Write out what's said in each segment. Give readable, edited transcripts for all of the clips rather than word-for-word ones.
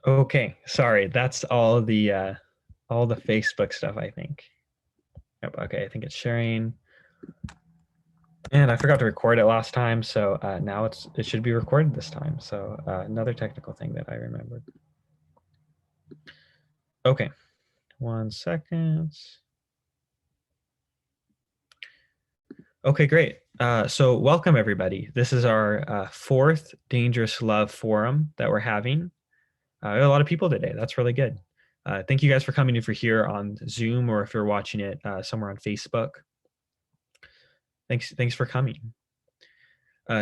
Okay, sorry. That's all the Facebook stuff, I think. Yep, okay, I think it's sharing. And I forgot to record it last time, so now it should be recorded this time. So another technical thing that I remembered. Okay, 1 second. Okay, great. So welcome everybody. This is our fourth Dangerous Love Forum that we're having. We have a lot of people today. That's really good. Thank you guys for coming if you're here on Zoom or if you're watching it somewhere on Facebook. Thanks for coming.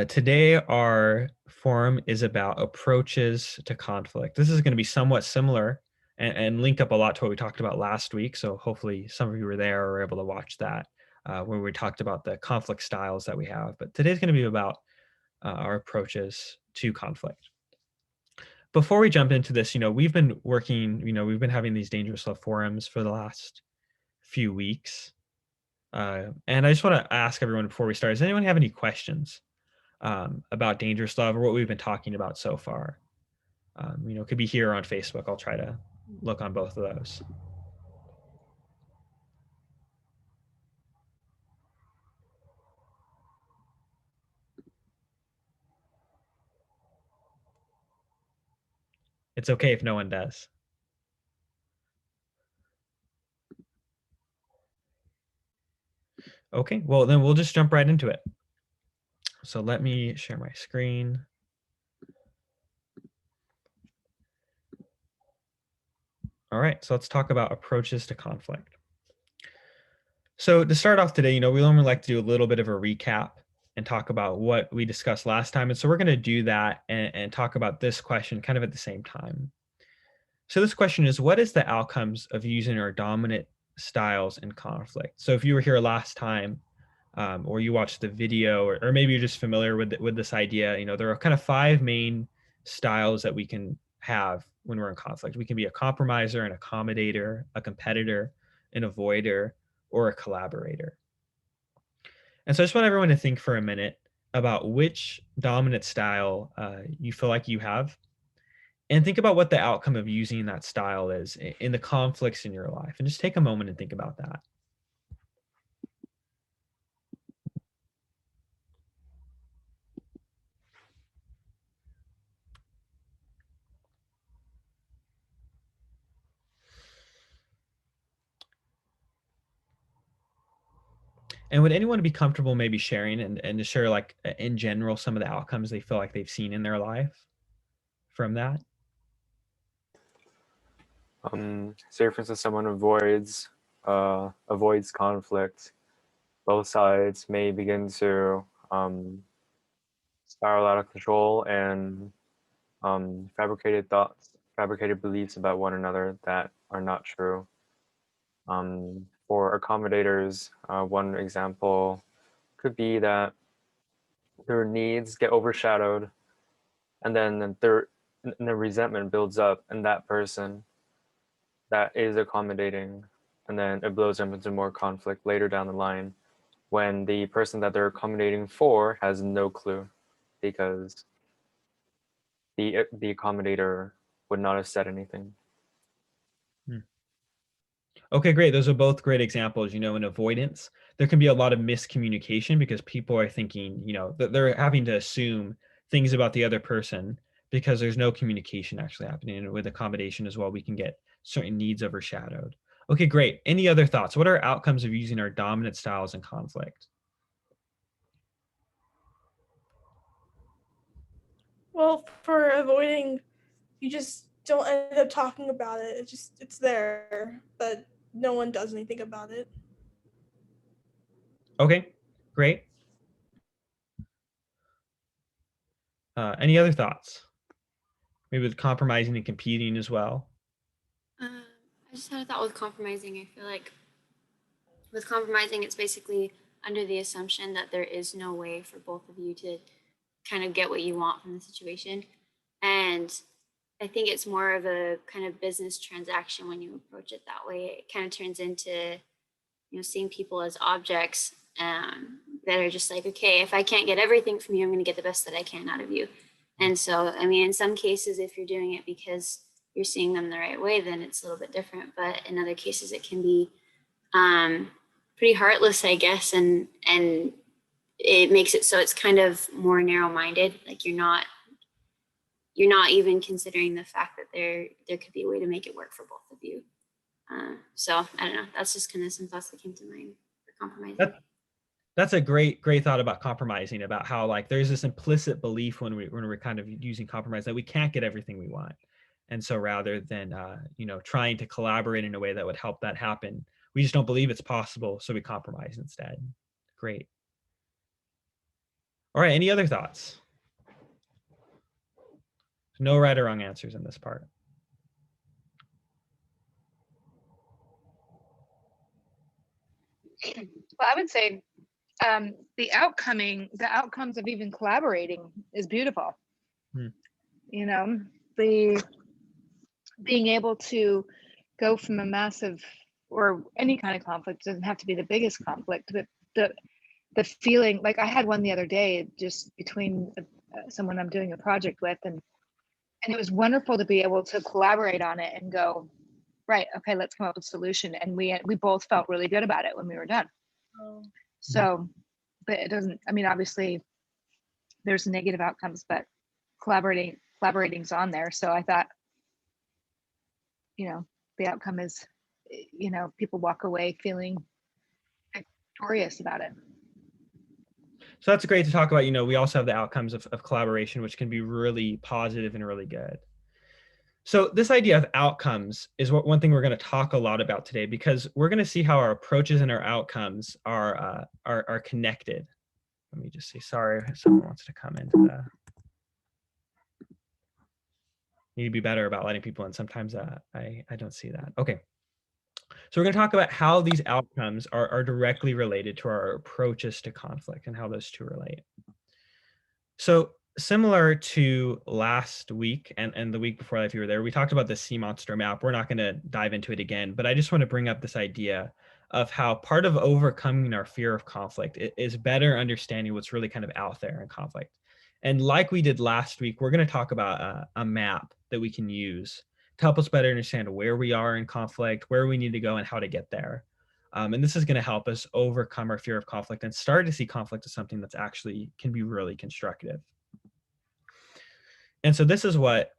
Today, our forum is about approaches to conflict. This is going to be somewhat similar and link up a lot to what we talked about last week. So hopefully some of you were there or were able to watch that where we talked about the conflict styles that we have. But today's going to be about our approaches to conflict. Before we jump into this, we've been working, we've been having these Dangerous Love forums for the last few weeks. And I just want to ask everyone before we start, does anyone have any questions about Dangerous Love or what we've been talking about so far? It could be here or on Facebook. I'll try to look on both of those. It's okay if no one does. Okay, well then we'll just jump right into it. So let me share my screen. All right, so let's talk about approaches to conflict. So to start off today, we normally like to do a little bit of a recap and talk about what we discussed last time. And so we're going to do that and talk about this question kind of at the same time. So this question is, what is the outcomes of using our dominant styles in conflict? So if you were here last time, or you watched the video, or maybe you're just familiar with this idea, there are kind of 5 main styles that we can have when we're in conflict. We can be a compromiser, an accommodator, a competitor, an avoider, or a collaborator. And so I just want everyone to think for a minute about which dominant style you feel like you have, and think about what the outcome of using that style is in the conflicts in your life. And just take a moment and think about that. And would anyone be comfortable maybe sharing and to share like in general some of the outcomes they feel like they've seen in their life from that? Say for instance, someone avoids conflict. Both sides may begin to spiral out of control and fabricated thoughts, fabricated beliefs about one another that are not true. For accommodators, one example could be that their needs get overshadowed, and then the resentment builds up in that person that is accommodating, and then it blows up into more conflict later down the line when the person that they're accommodating for has no clue because the accommodator would not have said anything. Okay, great. Those are both great examples. In avoidance, there can be a lot of miscommunication because people are thinking, that they're having to assume things about the other person because there's no communication actually happening. And with accommodation as well, we can get certain needs overshadowed. Okay, great. Any other thoughts? What are outcomes of using our dominant styles in conflict? Well, for avoiding, you just don't end up talking about it. It's there, but no one does anything about it. Okay, great. Any other thoughts? Maybe with compromising and competing as well. I just had a thought with compromising. I feel like with compromising, it's basically under the assumption that there is no way for both of you to kind of get what you want from the situation. And I think it's more of a kind of business transaction when you approach it that way. It kind of turns into, seeing people as objects that are just like, okay, if I can't get everything from you, I'm going to get the best that I can out of you. And so, I mean, in some cases, if you're doing it because you're seeing them the right way, then it's a little bit different. But in other cases, it can be pretty heartless, I guess, and it makes it so it's kind of more narrow-minded. Like you're not even considering the fact that there could be a way to make it work for both of you. So I don't know. That's just kind of some thoughts that came to mind for compromising. That's a great thought about compromising, about how like there's this implicit belief when we're kind of using compromise that we can't get everything we want. And so rather than trying to collaborate in a way that would help that happen, we just don't believe it's possible, so we compromise instead. Great. All right, any other thoughts? No right or wrong answers in this part. Well, I would say the outcomes of even collaborating is beautiful. You know, the being able to go from a massive or any kind of conflict, doesn't have to be the biggest conflict, but the feeling, like I had one the other day just between someone I'm doing a project with, and it was wonderful to be able to collaborate on it and go, right, okay, let's come up with a solution. And we both felt really good about it when we were done. So, but it doesn't, I mean, obviously there's negative outcomes, but collaborating's on there. So I thought, the outcome is, people walk away feeling victorious about it. So that's great to talk about. We also have the outcomes of collaboration, which can be really positive and really good. So this idea of outcomes is one thing we're going to talk a lot about today, because we're going to see how our approaches and our outcomes are connected. Let me just see. Sorry, someone wants to come into the. Need to be better about letting people in. Sometimes I don't see that. Okay. So we're going to talk about how these outcomes are directly related to our approaches to conflict and how those two relate. So similar to last week and the week before that, if you were there, we talked about the sea monster map. We're not going to dive into it again, but I just want to bring up this idea of how part of overcoming our fear of conflict is better understanding what's really kind of out there in conflict. And like we did last week, we're going to talk about a map that we can use to help us better understand where we are in conflict, where we need to go, and how to get there. And this is going to help us overcome our fear of conflict and start to see conflict as something that's actually can be really constructive. And so this is what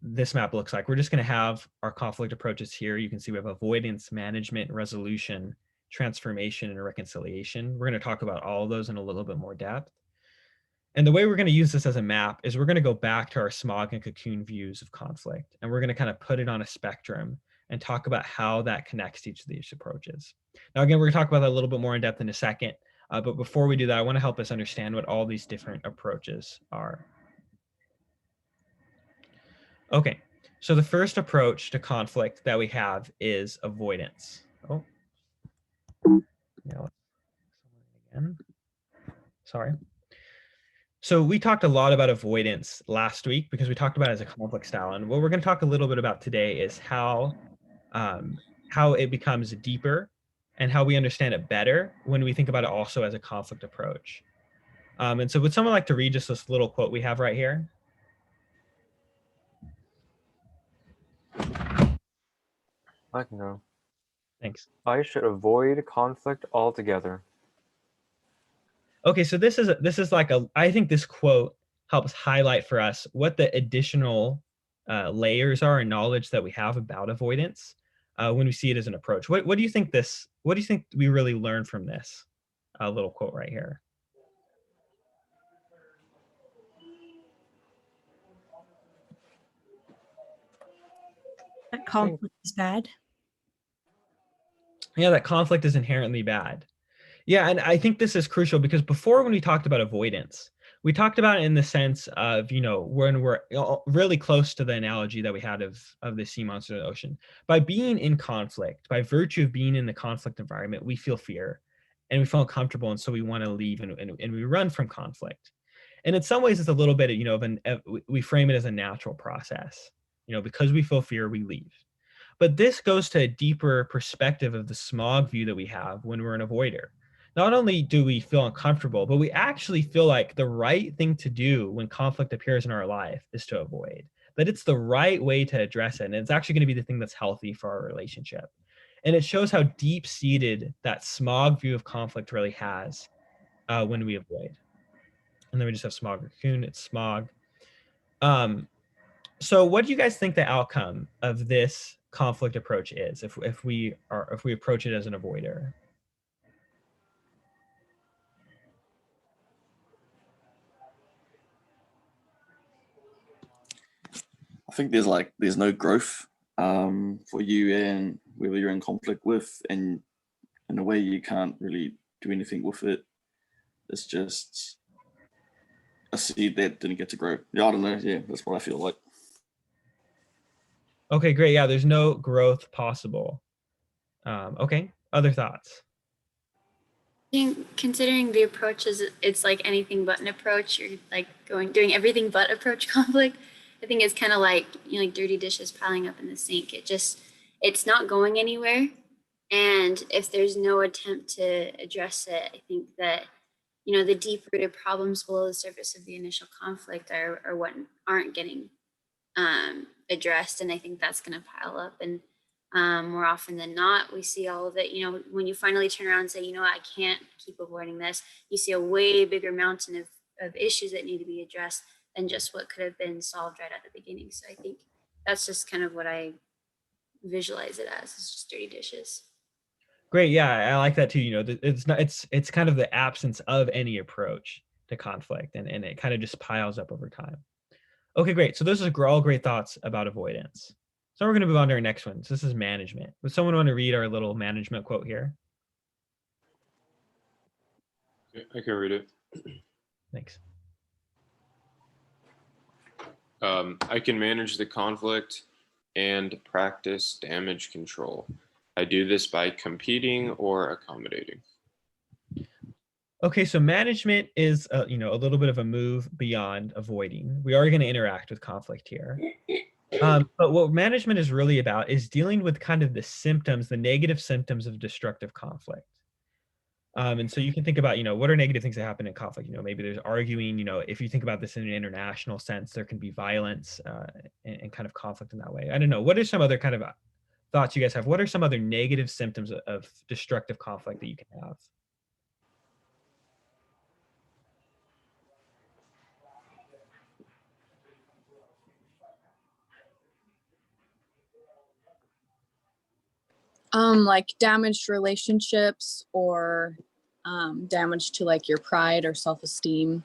this map looks like. We're just going to have our conflict approaches here. You can see we have avoidance, management, resolution, transformation, and reconciliation. We're going to talk about all of those in a little bit more depth. And the way we're going to use this as a map is we're going to go back to our smog and cocoon views of conflict, and we're going to kind of put it on a spectrum and talk about how that connects to each of these approaches. Now, again, we're going to talk about that a little bit more in depth in a second, but before we do that, I want to help us understand what all these different approaches are. Okay, so the first approach to conflict that we have is avoidance. Oh, yeah, again. Sorry. So we talked a lot about avoidance last week because we talked about it as a conflict style. And what we're going to talk a little bit about today is how it becomes deeper and how we understand it better when we think about it also as a conflict approach. And so would someone like to read just this little quote we have right here? I can go. Thanks. I should avoid conflict altogether. Okay, so this is like I think this quote helps highlight for us what the additional layers are and knowledge that we have about avoidance when we see it as an approach. What do you think what do you think we really learn from this little quote right here? That conflict is bad. Yeah, that conflict is inherently bad. Yeah, and I think this is crucial because before, when we talked about avoidance, we talked about it in the sense of, when we're really close to the analogy that we had of the sea monster in the ocean. By being in conflict, by virtue of being in the conflict environment, we feel fear and we feel uncomfortable, and so we want to leave and we run from conflict. And in some ways, it's a little bit we frame it as a natural process. Because we feel fear, we leave. But this goes to a deeper perspective of the smog view that we have when we're an avoider. Not only do we feel uncomfortable, but we actually feel like the right thing to do when conflict appears in our life is to avoid. that it's the right way to address it. And it's actually going to be the thing that's healthy for our relationship. And it shows how deep-seated that smog view of conflict really has when we avoid. And then we just have smog raccoon, it's smog. So what do you guys think the outcome of this conflict approach is if we approach it as an avoider? I think there's no growth for you and whoever you're in conflict with, and in a way you can't really do anything with it. It's just a seed that didn't get to grow. Yeah, I don't know. Yeah, that's what I feel like. Okay, great. Yeah, there's no growth possible. Okay, other thoughts? I think considering the approach is it's like anything but an approach, you're like doing everything but approach conflict. I think it's kind of like, you know, like dirty dishes piling up in the sink. It's not going anywhere. And if there's no attempt to address it, I think that, you know, the deep rooted problems below the surface of the initial conflict are what aren't getting addressed. And I think that's going to pile up. And more often than not, we see all of it, you know, when you finally turn around and say, you know, I can't keep avoiding this, you see a way bigger mountain of issues that need to be addressed than just what could have been solved right at the beginning. So I think that's just kind of what I visualize it as. It's just dirty dishes. Great. Yeah, I like that too. You know, it's kind of the absence of any approach to conflict, and it kind of just piles up over time. Okay, great. So those are all great thoughts about avoidance. So we're going to move on to our next one. So this is management. Would someone want to read our little management quote here? I can read it. Thanks. I can manage the conflict and practice damage control. I do this by competing or accommodating. Okay, so management is you know, a little bit of a move beyond avoiding. We are going to interact with conflict here. But what management is really about is dealing with kind of the symptoms, the negative symptoms of destructive conflict. And so you can think about, you know, what are negative things that happen in conflict? You know, maybe there's arguing, you know, if you think about this in an international sense, there can be violence and kind of conflict in that way. I don't know. What are some other kind of thoughts you guys have? What are some other negative symptoms of destructive conflict that you can have? Like damaged relationships or damage to like your pride or self-esteem.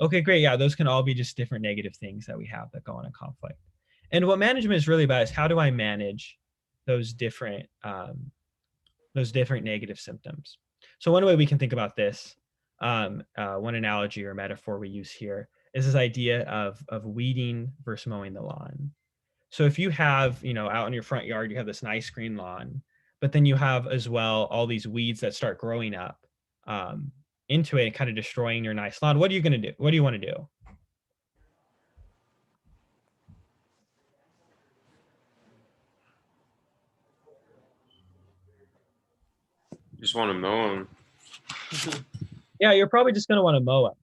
Okay, great. Yeah, those can all be just different negative things that we have that go on in conflict. And what management is really about is how do I manage those different negative symptoms? So one way we can think about this, one analogy or metaphor we use here is this idea of weeding versus mowing the lawn. So if you have, you know, out in your front yard, you have this nice green lawn, but then you have as well all these weeds that start growing up into it and kind of destroying your nice lawn. What are you going to do? What do you want to do? Just want to mow them. Yeah, you're probably just going to want to mow it.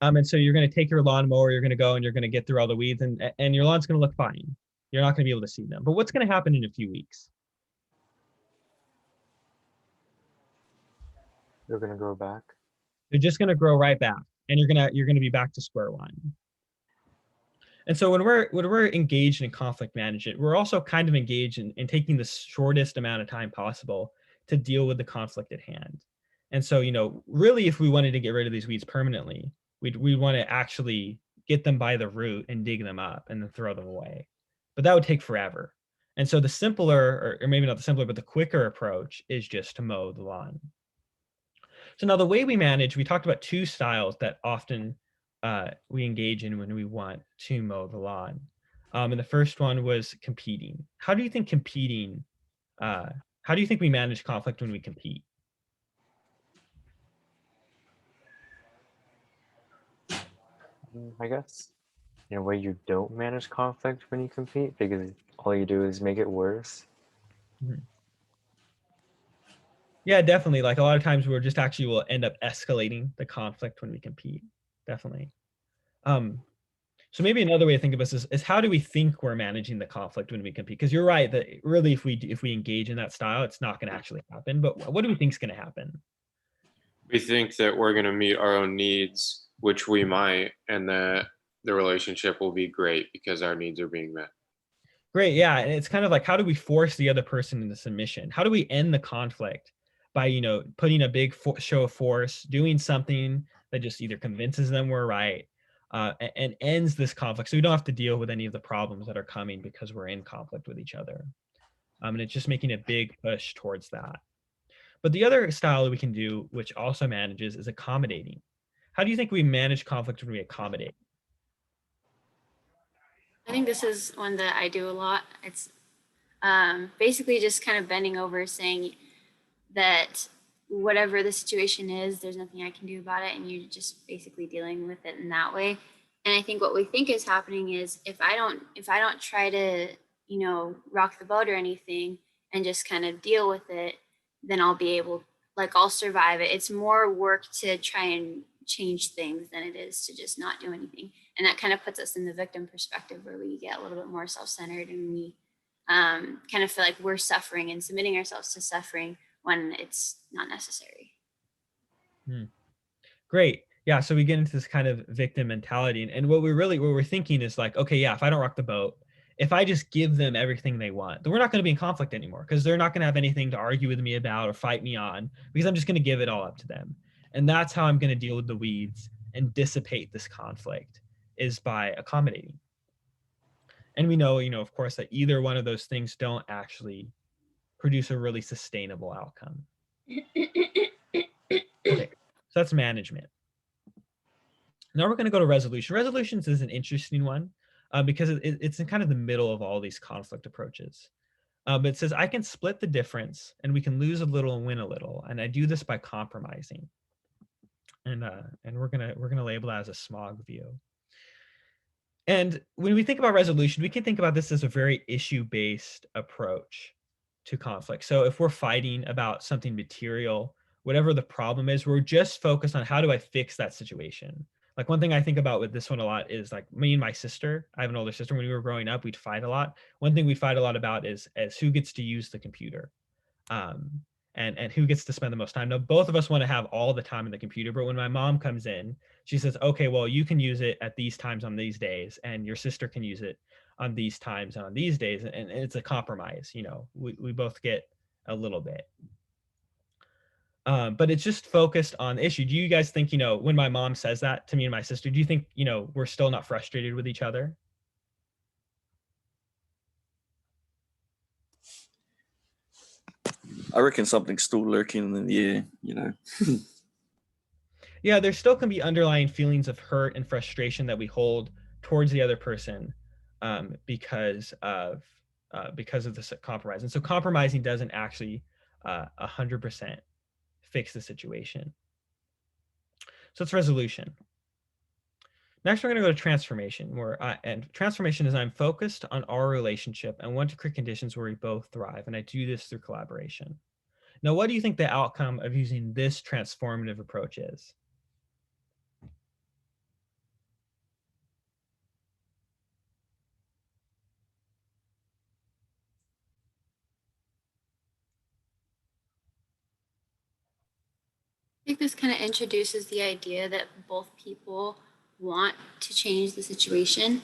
And so you're going to take your lawnmower, you're going to go and you're going to get through all the weeds and your lawn's going to look fine. You're not going to be able to see them. But what's going to happen in a few weeks? They're gonna grow back. They're just going to grow right back, and you're going to be back to square one. And so when we're engaged in conflict management, we're also kind of engaged in taking the shortest amount of time possible to deal with the conflict at hand. And so, you know, really, if we wanted to get rid of these weeds permanently, we'd want to actually get them by the root and dig them up and then throw them away. But that would take forever. And so the simpler, or maybe not the simpler, but the quicker approach is just to mow the lawn. So now the way we manage, we talked about two styles that often we engage in when we want to mow the lawn. And the first one was competing. How do you think how do you think we manage conflict when we compete? I guess in a way you don't manage conflict when you compete because all you do is make it worse. Mm-hmm. Yeah, definitely. Like a lot of times we're just actually will end up escalating the conflict when we compete. Definitely. So maybe another way to think of this is how do we think we're managing the conflict when we compete? Because you're right that really if we engage in that style, it's not going to actually happen. But what do we think is going to happen? We think that we're going to meet our own needs, which we might, and that the relationship will be great because our needs are being met. Great, yeah, and it's kind of like how do we force the other person into submission? How do we end the conflict by putting a big show of force, doing something that just either convinces them we're right, and ends this conflict, so we don't have to deal with any of the problems that are coming because we're in conflict with each other. And it's just making a big push towards that. But the other style that we can do, which also manages, is accommodating. How do you think we manage conflict when we accommodate? I think this is one that I do a lot. It's basically just kind of bending over, saying that whatever the situation is, there's nothing I can do about it, and you're just basically dealing with it in that way. And I think what we think is happening is if I don't try to, rock the boat or anything and just kind of deal with it, then I'll be able, I'll survive it. It's more work to try and change things than it is to just not do anything. And that kind of puts us in the victim perspective where we get a little bit more self-centered and we kind of feel like we're suffering and submitting ourselves to suffering when it's not necessary. Great. Yeah. So we get into this kind of victim mentality. And what we're thinking is like, okay, yeah, if I don't rock the boat, if I just give them everything they want, then we're not going to be in conflict anymore because they're not going to have anything to argue with me about or fight me on because I'm just going to give it all up to them. And that's how I'm going to deal with the weeds and dissipate this conflict is by accommodating. And we know, of course, that either one of those things don't actually produce a really sustainable outcome. Okay, so that's management. Now we're going to go to resolution. Resolutions is an interesting one because it's in kind of the middle of all these conflict approaches. But it says, I can split the difference and we can lose a little and win a little. And I do this by compromising. And we're gonna label that as a SMOG view. And when we think about resolution, we can think about this as a very issue-based approach to conflict. So if we're fighting about something material, whatever the problem is, we're just focused on how do I fix that situation. Like one thing I think about with this one a lot is like me and my sister, I have an older sister, when we were growing up, we'd fight a lot. One thing we fight a lot about is who gets to use the computer. And who gets to spend the most time. Now, both of us want to have all the time in the computer, but when my mom comes in, she says, okay, well, you can use it at these times on these days, and your sister can use it on these times and on these days. And it's a compromise, we both get a little bit. But it's just focused on the issue. Do you guys think, when my mom says that to me and my sister, do you think, we're still not frustrated with each other? I reckon something's still lurking in the air, Yeah, there still can be underlying feelings of hurt and frustration that we hold towards the other person because of this compromise. And so compromising doesn't actually 100% fix the situation. So it's resolution. Next, we're going to go to transformation, and transformation is I'm focused on our relationship and want to create conditions where we both thrive. And I do this through collaboration. Now, what do you think the outcome of using this transformative approach is? I think this kind of introduces the idea that both people want to change the situation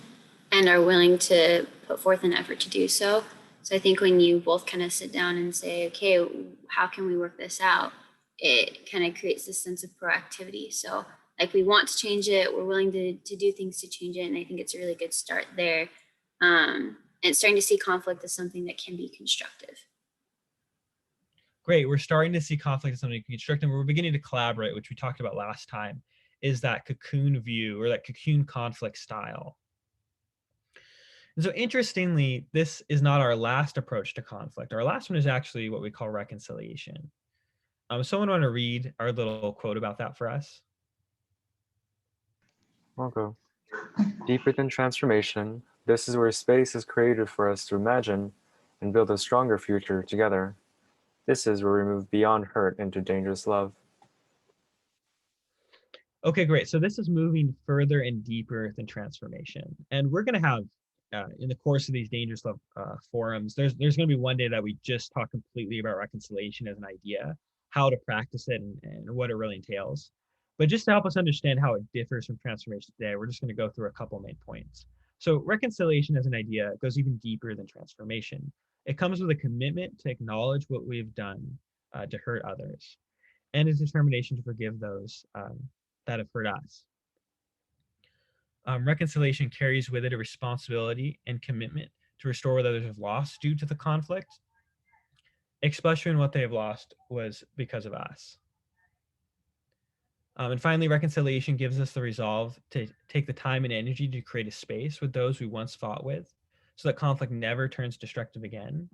and are willing to put forth an effort to do so. So I think when you both kind of sit down and say, okay, how can we work this out? It kind of creates this sense of proactivity. So like we want to change it, we're willing to do things to change it. And I think it's a really good start there. And starting to see conflict as something that can be constructive. Great, we're starting to see conflict as something constructive. We're beginning to collaborate, which we talked about last time, is that cocoon view or that cocoon conflict style. And so interestingly, this is not our last approach to conflict. Our last one is actually what we call reconciliation. Someone want to read our little quote about that for us? I'll go. Deeper than transformation, this is where space is created for us to imagine and build a stronger future together. This is where we move beyond hurt into dangerous love. Okay, great. So this is moving further and deeper than transformation. And we're going to have, in the course of these Dangerous Love forums, there's going to be one day that we just talk completely about reconciliation as an idea, how to practice it, and what it really entails. But just to help us understand how it differs from transformation today, we're just going to go through a couple main points. So reconciliation as an idea goes even deeper than transformation. It comes with a commitment to acknowledge what we've done to hurt others, and a determination to forgive those that have hurt us. Reconciliation carries with it a responsibility and commitment to restore what others have lost due to the conflict, especially when what they have lost was because of us. And finally, reconciliation gives us the resolve to take the time and energy to create a space with those we once fought with so that conflict never turns destructive again.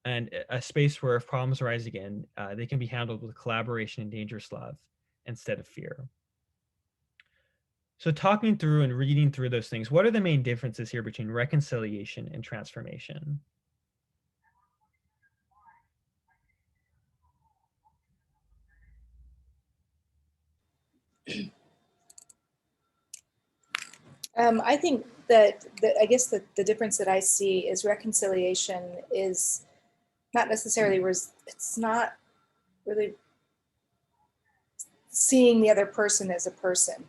And a space where if problems arise again, they can be handled with collaboration and dangerous love instead of fear. So talking through and reading through those things, what are the main differences here between reconciliation and transformation? I think that I guess the difference that I see is reconciliation is not necessarily, it's not really seeing the other person as a person.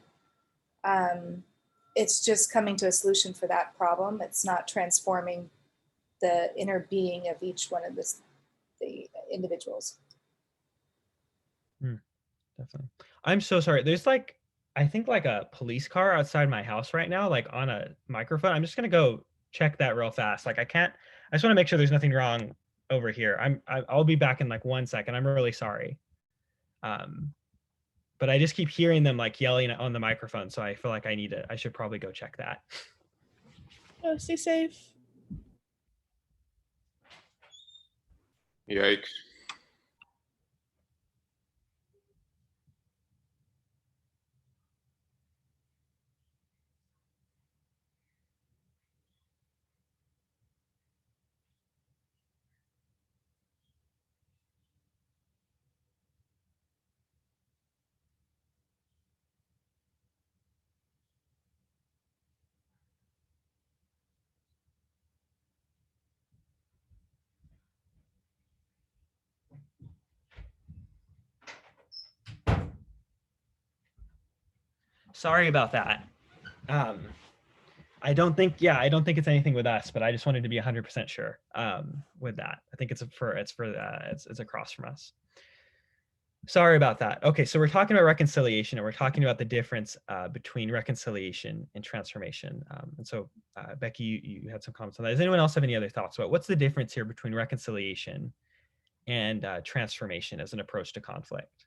It's just coming to a solution for that problem. It's not transforming the inner being of each one of the individuals. Definitely. I'm so sorry. There's like, I think like a police car outside my house right now, like on a microphone. I'm just gonna go check that real fast. Like I just want to make sure there's nothing wrong over here. I'll be back in like 1 second. I'm really sorry. But I just keep hearing them like yelling on the microphone. So I feel like I should probably go check that. Oh, stay safe. Yikes. Sorry about that. I don't think it's anything with us, but I just wanted to be 100% sure with that. I think it's across from us. Sorry about that. Okay, so we're talking about reconciliation, and we're talking about the difference between reconciliation and transformation. And so, Becky, you had some comments on that. Does anyone else have any other thoughts about what's the difference here between reconciliation and transformation as an approach to conflict?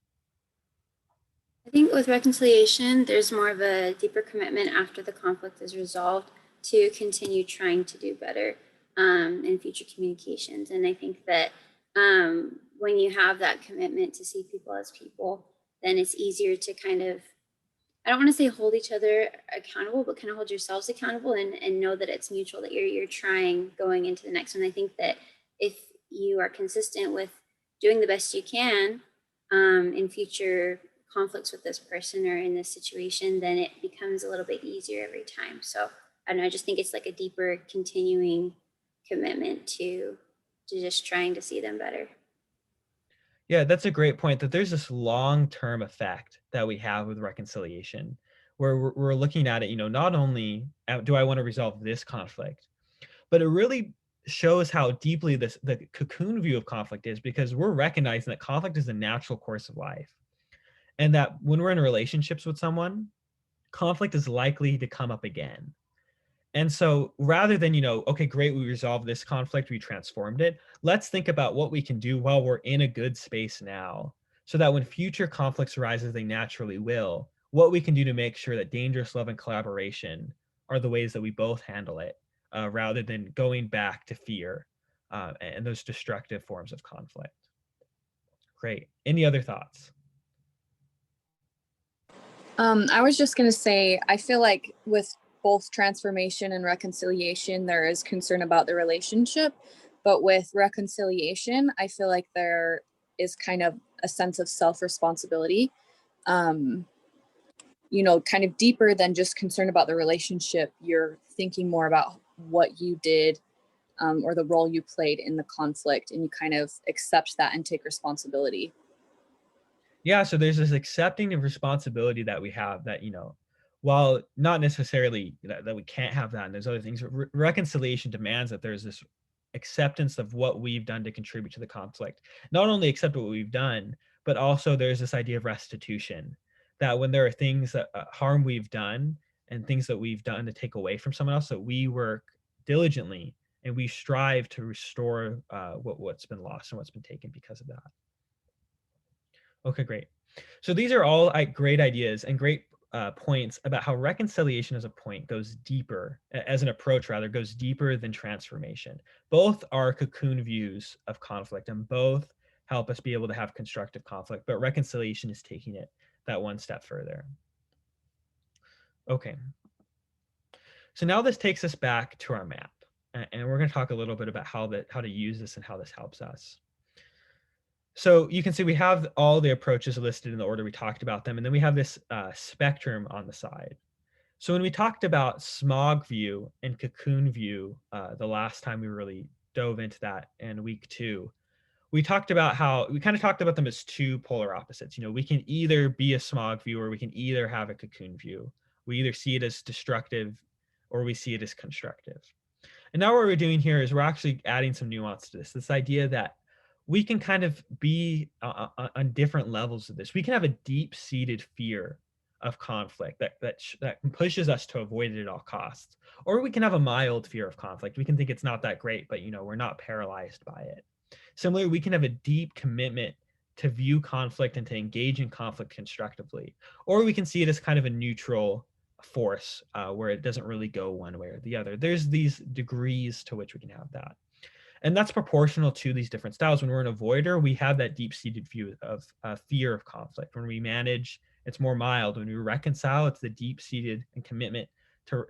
I think with reconciliation, there's more of a deeper commitment after the conflict is resolved to continue trying to do better in future communications. And I think that when you have that commitment to see people as people, then it's easier to kind of, I don't want to say hold each other accountable, but kind of hold yourselves accountable and know that it's mutual, that you're trying going into the next one. I think that if you are consistent with doing the best you can in future conflicts with this person or in this situation, then it becomes a little bit easier every time. So I don't know, I just think it's like a deeper continuing commitment to just trying to see them better. Yeah, that's a great point, that there's this long-term effect that we have with reconciliation, where we're looking at it, not only do I want to resolve this conflict, but it really shows how deeply the cocoon view of conflict is, because we're recognizing that conflict is a natural course of life. And that when we're in relationships with someone, conflict is likely to come up again. And so rather than, okay, great, we resolved this conflict, we transformed it, let's think about what we can do while we're in a good space now, so that when future conflicts arise, as they naturally will, what we can do to make sure that dangerous love and collaboration are the ways that we both handle it, rather than going back to fear and those destructive forms of conflict. Great. Any other thoughts? I was just going to say, I feel like with both transformation and reconciliation, there is concern about the relationship. But with reconciliation, I feel like there is kind of a sense of self-responsibility. kind of deeper than just concerned about the relationship. You're thinking more about what you did or the role you played in the conflict, and you kind of accept that and take responsibility. Yeah, so there's this accepting of responsibility that we have that, while not necessarily that we can't have that, and there's other things, reconciliation demands that there's this acceptance of what we've done to contribute to the conflict. Not only accept what we've done, but also there's this idea of restitution, that when there are things that harm we've done and things that we've done to take away from someone else, that we work diligently and we strive to restore what's been lost and what's been taken because of that. Okay, great. So these are all great ideas and great points about how reconciliation as a point goes deeper, as an approach rather, goes deeper than transformation. Both are cocoon views of conflict and both help us be able to have constructive conflict, but reconciliation is taking it that one step further. Okay. So now this takes us back to our map, and we're going to talk a little bit about how to use this and how this helps us. So you can see we have all the approaches listed in the order we talked about them, and then we have this spectrum on the side. So when we talked about smog view and cocoon view the last time we really dove into that in week 2, we talked about how we kind of talked about them as two polar opposites. We can either be a smog view or we can either have a cocoon view. We either see it as destructive or we see it as constructive. And now what we're doing here is we're actually adding some nuance to this idea that we can kind of be on different levels of this. We can have a deep-seated fear of conflict that pushes us to avoid it at all costs. Or we can have a mild fear of conflict. We can think it's not that great, but we're not paralyzed by it. Similarly, we can have a deep commitment to view conflict and to engage in conflict constructively. Or we can see it as kind of a neutral force where it doesn't really go one way or the other. There's these degrees to which we can have that. And that's proportional to these different styles. When we're an avoider, we have that deep-seated view of fear of conflict. When we manage, it's more mild. When we reconcile, it's the deep-seated and commitment to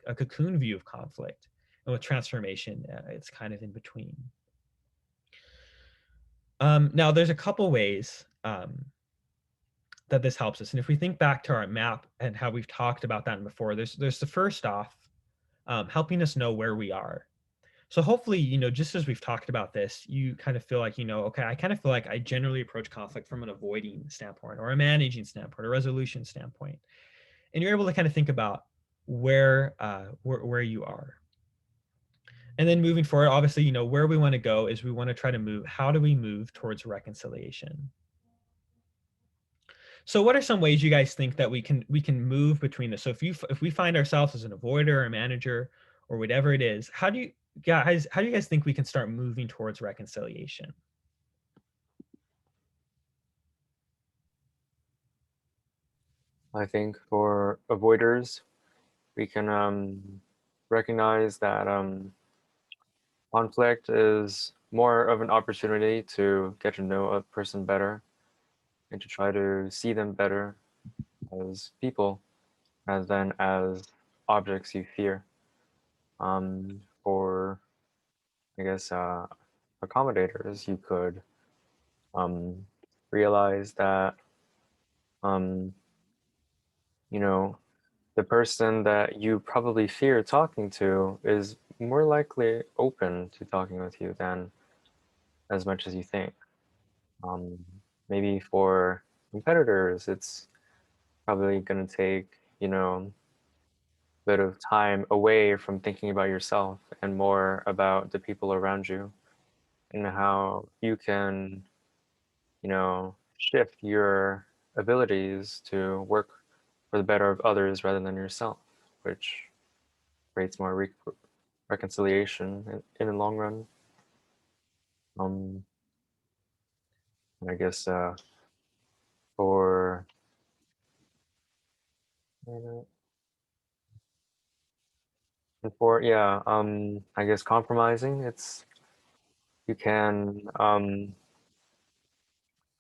a cocoon view of conflict. And with transformation, it's kind of in between. Now, there's a couple ways that this helps us. And if we think back to our map and how we've talked about that before, there's the first off, helping us know where we are. So hopefully, just as we've talked about this, you kind of feel like, okay, I kind of feel like I generally approach conflict from an avoiding standpoint or a managing standpoint or resolution standpoint. And you're able to kind of think about where you are. And then moving forward, obviously, where we want to go is we want to try to move. How do we move towards reconciliation? So what are some ways you guys think that we can move between this? So if we find ourselves as an avoider or a manager or whatever it is, how do you guys think we can start moving towards reconciliation? I think for avoiders, we can recognize that conflict is more of an opportunity to get to know a person better and to try to see them better as people rather than as objects you fear. For, I guess, accommodators, you could realize that the person that you probably fear talking to is more likely open to talking with you than as much as you think. Maybe for competitors, it's probably going to take, a bit of time away from thinking about yourself and more about the people around you and how you can, shift your abilities to work for the better of others rather than yourself, which creates more reconciliation in the long run. And I guess for I guess compromising, you can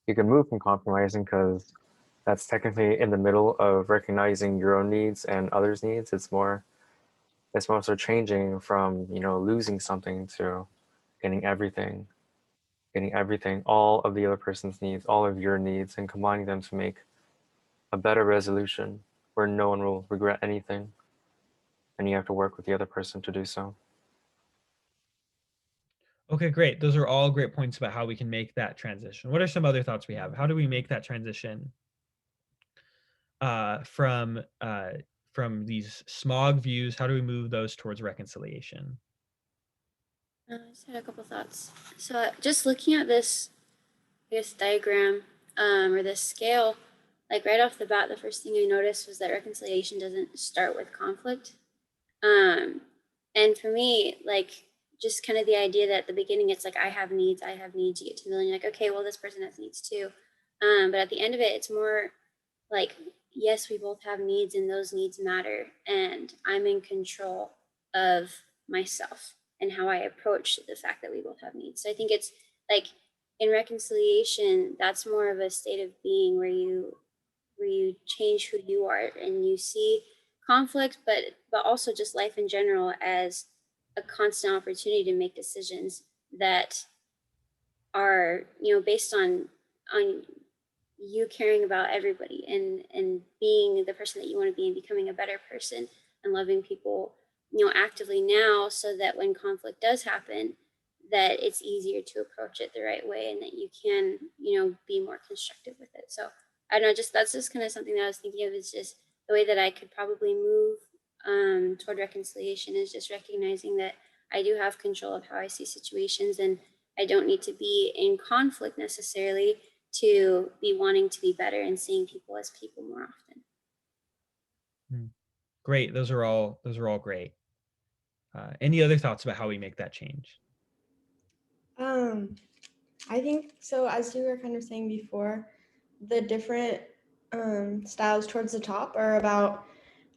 move from compromising because that's technically in the middle of recognizing your own needs and others' needs. It's more so changing from losing something to getting everything, all of the other person's needs, all of your needs, and combining them to make a better resolution where no one will regret anything, and you have to work with the other person to do so. Okay, great. Those are all great points about how we can make that transition. What are some other thoughts we have? How do we make that transition from these smog views? How do we move those towards reconciliation? I just had a couple thoughts. So just looking at this, I guess, diagram or this scale, like right off the bat, the first thing I noticed was that reconciliation doesn't start with conflict. And for me, like just kind of the idea that at the beginning, it's like, I have needs, you get to the middle, you're like, okay, well, this person has needs too. But at the end of it, it's more like, yes, we both have needs and those needs matter. And I'm in control of myself and how I approach the fact that we both have needs. So I think it's like in reconciliation, that's more of a state of being where you change who you are and you see conflict, but also just life in general as a constant opportunity to make decisions that are, you know, based on you caring about everybody and being the person that you want to be and becoming a better person and loving people, you know, actively now, so that when conflict does happen, that it's easier to approach it the right way and that you can, you know, be more constructive with it. So I don't know, that's just kind of something that I was thinking of, is just the way that I could probably move toward reconciliation is just recognizing that I do have control of how I see situations, and I don't need to be in conflict necessarily to be wanting to be better and seeing people as people more often. Great. Those are all great. Any other thoughts about how we make that change? I think so, as you were kind of saying before, the different styles towards the top are about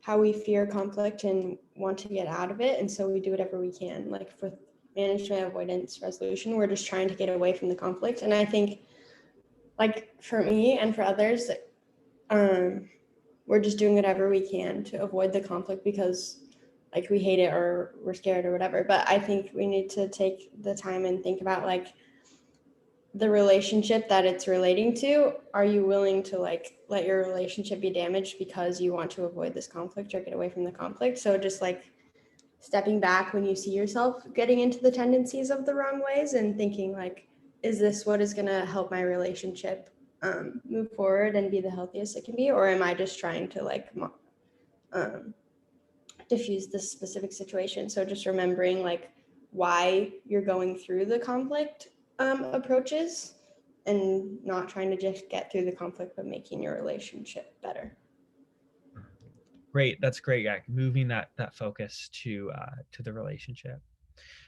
how we fear conflict and want to get out of it, and so we do whatever we can. Like for management, avoidance, resolution, we're just trying to get away from the conflict. And I think, like for me and for others, we're just doing whatever we can to avoid the conflict because like we hate it or we're scared or whatever. But I think we need to take the time and think about like the relationship that it's relating to. Are you willing to like let your relationship be damaged because you want to avoid this conflict or get away from the conflict? So just like stepping back when you see yourself getting into the tendencies of the wrong ways and thinking like, is this what is going to help my relationship move forward and be the healthiest it can be? Or am I just trying to like diffuse this specific situation? So just remembering like why you're going through the conflict approaches and not trying to just get through the conflict, but making your relationship better. Great. That's great. Yeah. Moving that focus to the relationship.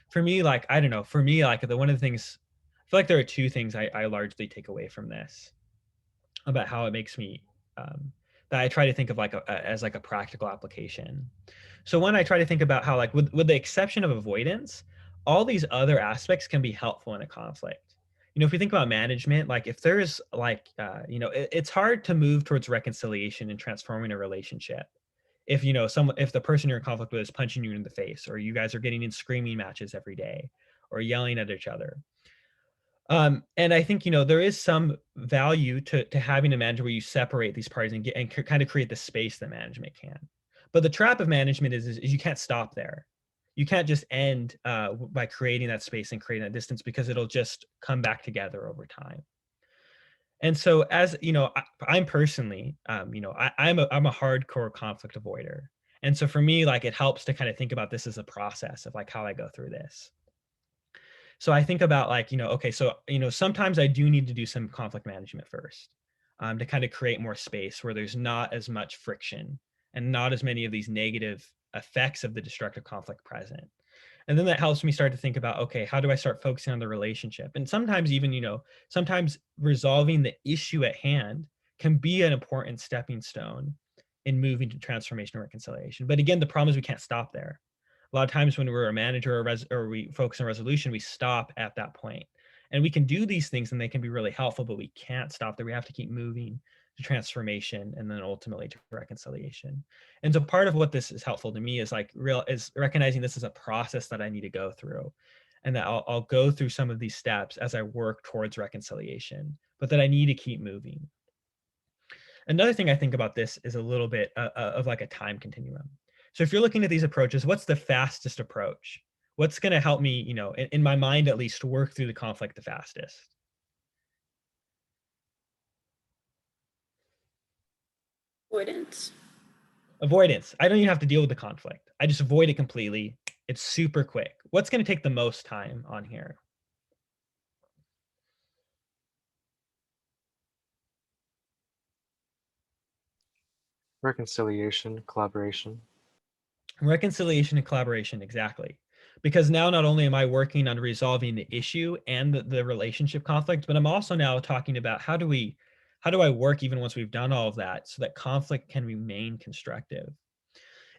For me, like, I don't know, for me, like one of the things, I feel like there are two things I largely take away from this about how it makes me, that I try to think of like as like a practical application. So one, I try to think about how like with the exception of avoidance, all these other aspects can be helpful in a conflict. You know, if we think about management, like if there's like, you know, it's hard to move towards reconciliation and transforming a relationship if, you know, if the person you're in conflict with is punching you in the face, or you guys are getting in screaming matches every day, or yelling at each other. And I think, you know, there is some value to having a manager where you separate these parties and kind of create the space that management can. But the trap of management is you can't stop there. You can't just end by creating that space and creating that distance, because it'll just come back together over time. And so, as you know, I'm personally, you know, I'm a hardcore conflict avoider. And so for me, like, it helps to kind of think about this as a process of like how I go through this. So I think about like, you know, okay, so, you know, sometimes I do need to do some conflict management first, to kind of create more space where there's not as much friction and not as many of these negative effects of the destructive conflict present. And then that helps me start to think about, okay, how do I start focusing on the relationship? And sometimes even, you know, sometimes resolving the issue at hand can be an important stepping stone in moving to transformation and reconciliation. But again, the problem is we can't stop there. A lot of times when we're a manager or we focus on resolution, we stop at that point. And we can do these things and they can be really helpful, but we can't stop there. We have to keep moving to transformation and then ultimately to reconciliation. And so part of what this is helpful to me is like is recognizing this is a process that I need to go through, and that I'll go through some of these steps as I work towards reconciliation, but that I need to keep moving. Another thing I think about this is a little bit of like a time continuum. So if you're looking at these approaches, what's the fastest approach? What's going to help me, in my mind at least, work through the conflict the fastest? Avoidance. Avoidance. I don't even have to deal with the conflict. I just avoid it completely. It's super quick. What's going to take the most time on here? Reconciliation, collaboration. Reconciliation and collaboration, exactly. Because now not only am I working on resolving the issue and the relationship conflict, but I'm also now talking about how do I work even once we've done all of that so that conflict can remain constructive.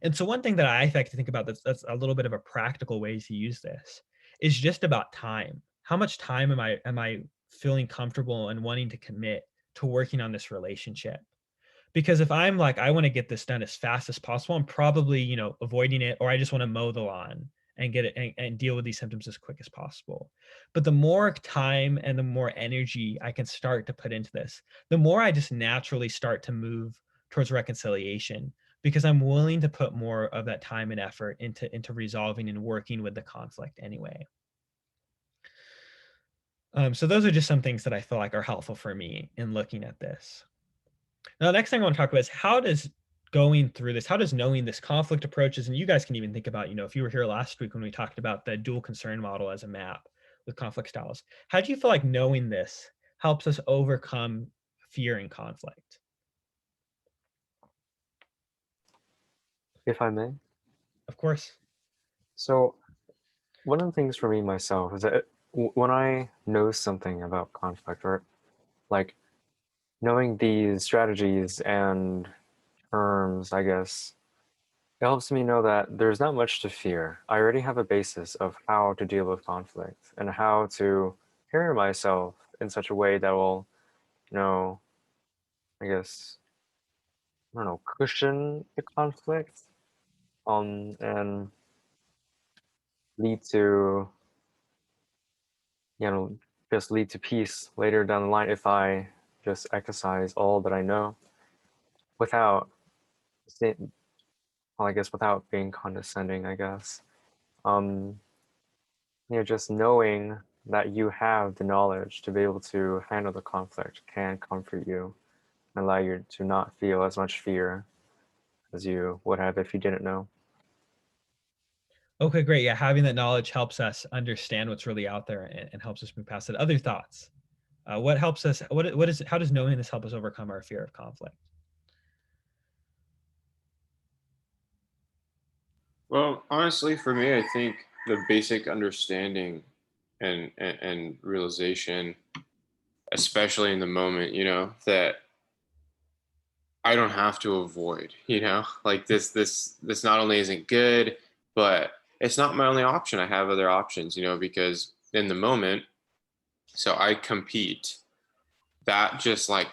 And so one thing that I like to think about that's a little bit of a practical way to use this is just about time. How much time am I feeling comfortable and wanting to commit to working on this relationship? Because if I'm like, I want to get this done as fast as possible, I'm probably, avoiding it, or I just want to mow the lawn and get it and deal with these symptoms as quick as possible. But the more time and the more energy I can start to put into this, the more I just naturally start to move towards reconciliation because I'm willing to put more of that time and effort into resolving and working with the conflict anyway. So those are just some things that I feel like are helpful for me in looking at this. Now, the next thing I want to talk about is how does knowing this conflict approaches, and you guys can even think about, if you were here last week when we talked about the dual concern model as a map with conflict styles, how do you feel like knowing this helps us overcome fear and conflict? If I may. Of course. So one of the things for me myself is that when I know something about conflict, or like knowing these strategies and terms, I guess, it helps me know that there's not much to fear. I already have a basis of how to deal with conflict and how to carry myself in such a way that will, I guess, I don't know, cushion the conflict, and lead to, just lead to peace later down the line if I just exercise all that I know without, well, I guess without being condescending, I guess. Um, just knowing that you have the knowledge to be able to handle the conflict can comfort you and allow you to not feel as much fear as you would have if you didn't know. Okay, great. Yeah, having that knowledge helps us understand what's really out there and helps us move past it. Other thoughts? What helps us? How does knowing this help us overcome our fear of conflict? Well, honestly, for me, I think the basic understanding and realization, especially in the moment, that I don't have to avoid, like this not only isn't good, but it's not my only option. I have other options, because in the moment, so I compete. That just like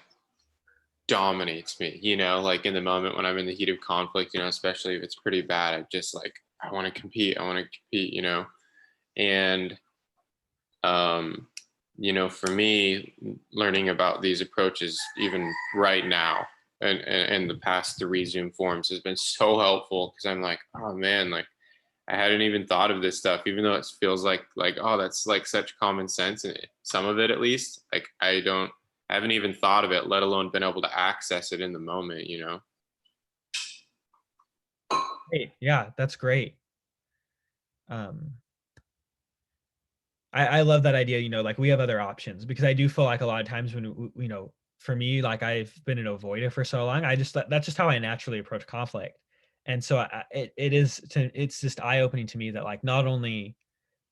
dominates me, like in the moment when I'm in the heat of conflict, especially if it's pretty bad, I want to compete. I want to compete, and um, for me, learning about these approaches even right now and the past three Zoom forums has been so helpful because I'm like, oh man, like I hadn't even thought of this stuff, even though it feels like oh, that's like such common sense, and some of it at least, like I haven't even thought of it, let alone been able to access it in the moment, Great. Yeah, that's great. Um, I love that idea, like we have other options because I do feel like a lot of times when, for me, like I've been an avoider for so long, that's just how I naturally approach conflict. And so it's just eye opening to me that like, not only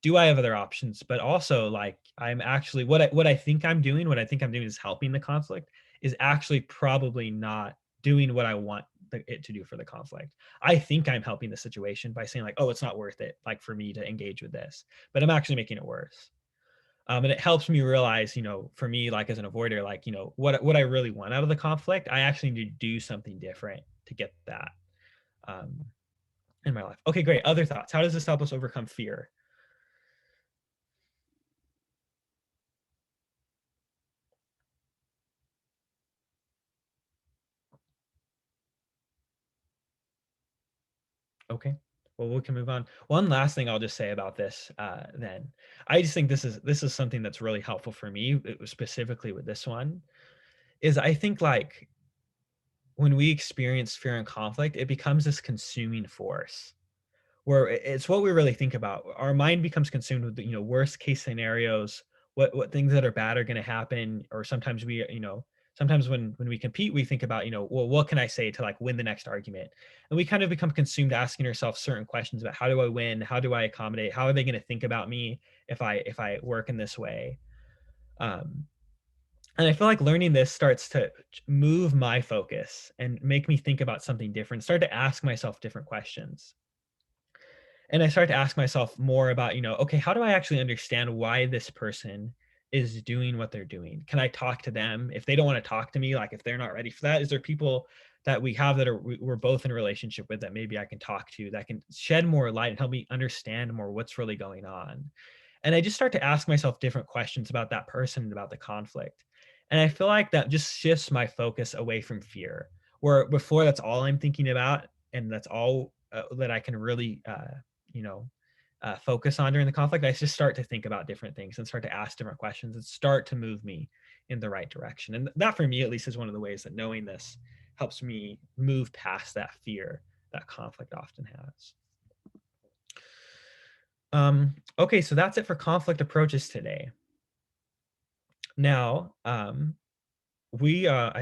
do I have other options, but also like I'm actually what I think I'm doing, is helping the conflict is actually probably not doing what I want it to do for the conflict. I think I'm helping the situation by saying like, oh, it's not worth it, like for me to engage with this, but I'm actually making it worse. And it helps me realize, for me, like as an avoider, like, what I really want out of the conflict, I actually need to do something different to get that in my life. Okay, great. Other thoughts? How does this help us overcome fear? Okay. Well, we can move on. One last thing I'll just say about this, then. I just think this is something that's really helpful for me, specifically with this one, is I think like when we experience fear and conflict, it becomes this consuming force where it's what we really think about. Our mind becomes consumed with the, worst case scenarios, what things that are bad are going to happen, or sometimes sometimes when we compete, we think about, well, what can I say to like win the next argument? And we kind of become consumed asking ourselves certain questions about how do I win? How do I accommodate? How are they going to think about me if I work in this way? And I feel like learning this starts to move my focus and make me think about something different, start to ask myself different questions. And I start to ask myself more about, okay, how do I actually understand why this person is doing what they're doing? Can I talk to them? If they don't want to talk to me, like if they're not ready for that, is there people that we have that we're both in a relationship with that maybe I can talk to, that can shed more light and help me understand more what's really going on? And I just start to ask myself different questions about that person and about the conflict. And I feel like that just shifts my focus away from fear, where before that's all I'm thinking about. And that's all that I can really, focus on during the conflict. I just start to think about different things and start to ask different questions and start to move me in the right direction. And that for me, at least, is one of the ways that knowing this helps me move past that fear that conflict often has. Okay, so that's it for conflict approaches today. Now, I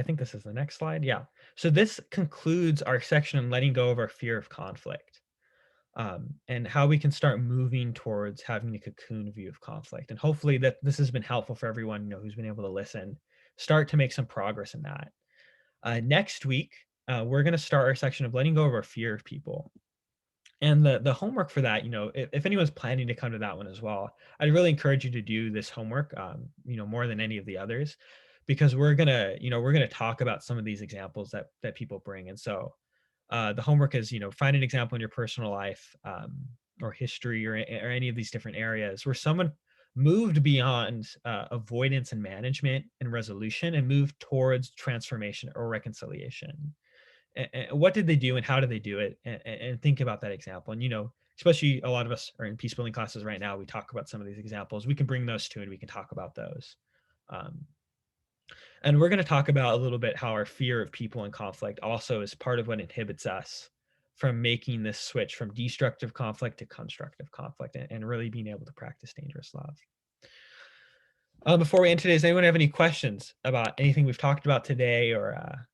think this is the next slide. Yeah. So this concludes our section on letting go of our fear of conflict, and how we can start moving towards having a cocoon view of conflict. And hopefully that this has been helpful for everyone, who's been able to listen, start to make some progress in that. Next week, we're going to start our section of letting go of our fear of people. And the homework for that, if anyone's planning to come to that one as well, I'd really encourage you to do this homework, more than any of the others, because we're gonna talk about some of these examples that people bring. And so the homework is, find an example in your personal life, or history, or any of these different areas where someone moved beyond avoidance and management and resolution and moved towards transformation or reconciliation. And what did they do and how did they do it? And think about that example. And, especially a lot of us are in peace building classes right now. We talk about some of these examples. We can bring those too, and we can talk about those. And we're going to talk about a little bit how our fear of people and conflict also is part of what inhibits us from making this switch from destructive conflict to constructive conflict, and really being able to practice dangerous love. Before we end today, does anyone have any questions about anything we've talked about today, or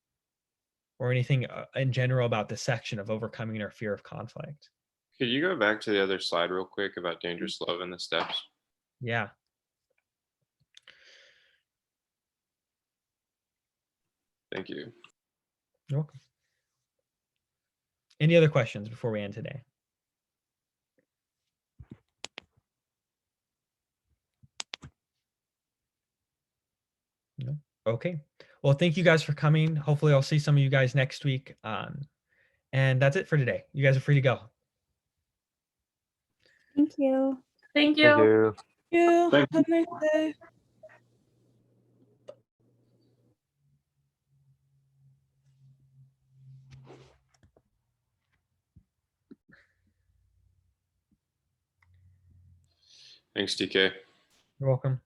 anything in general about this section of overcoming our fear of conflict? Could you go back to the other slide real quick about dangerous love and the steps? Yeah. Thank you. You're welcome. Any other questions before we end today? No? Okay. Well, thank you guys for coming. Hopefully I'll see some of you guys next week. And that's it for today. You guys are free to go. Thank you. Thank Thank you. you. Thank Have a nice day. Thanks, DK. You're welcome.